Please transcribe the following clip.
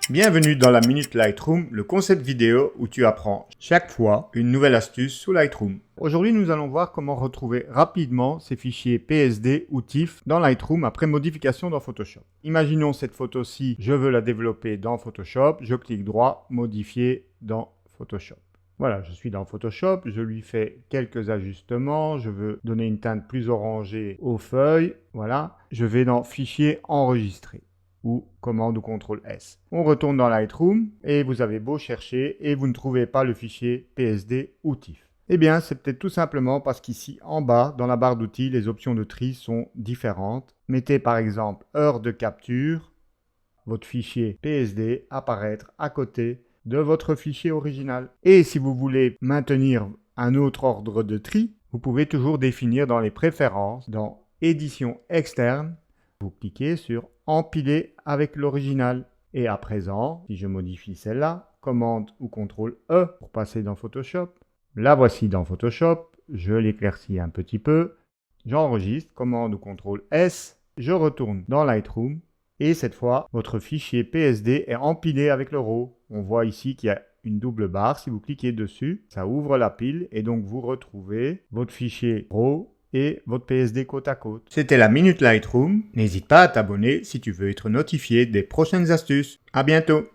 Bienvenue dans la Minute Lightroom, le concept vidéo où tu apprends chaque fois une nouvelle astuce sous Lightroom. Aujourd'hui, nous allons voir comment retrouver rapidement ces fichiers PSD ou TIFF dans Lightroom après modification dans Photoshop. Imaginons cette photo-ci, je veux la développer dans Photoshop, je clique droit, modifier dans Photoshop. Voilà, je suis dans Photoshop, je lui fais quelques ajustements, je veux donner une teinte plus orangée aux feuilles, voilà. Je vais dans Fichier enregistrer ou commande ou CTRL S. On retourne dans Lightroom et vous avez beau chercher et vous ne trouvez pas le fichier PSD ou TIFF. Eh bien, c'est peut-être tout simplement parce qu'ici en bas, dans la barre d'outils, les options de tri sont différentes. Mettez par exemple heure de capture, votre fichier PSD apparaître à côté de votre fichier original. Et si vous voulez maintenir un autre ordre de tri, vous pouvez toujours définir dans les préférences, dans Édition externe, vous cliquez sur Empiler avec l'original. Et à présent, si je modifie celle-là, commande ou CTRL E pour passer dans Photoshop. La voici dans Photoshop, je l'éclaircis un petit peu, j'enregistre, commande ou CTRL S, je retourne dans Lightroom et cette fois, votre fichier PSD est empilé avec le RAW. On voit ici qu'il y a une double barre, si vous cliquez dessus, ça ouvre la pile et donc vous retrouvez votre fichier RAW et votre PSD côte à côte. C'était la Minute Lightroom. N'hésite pas à t'abonner si tu veux être notifié des prochaines astuces. À bientôt!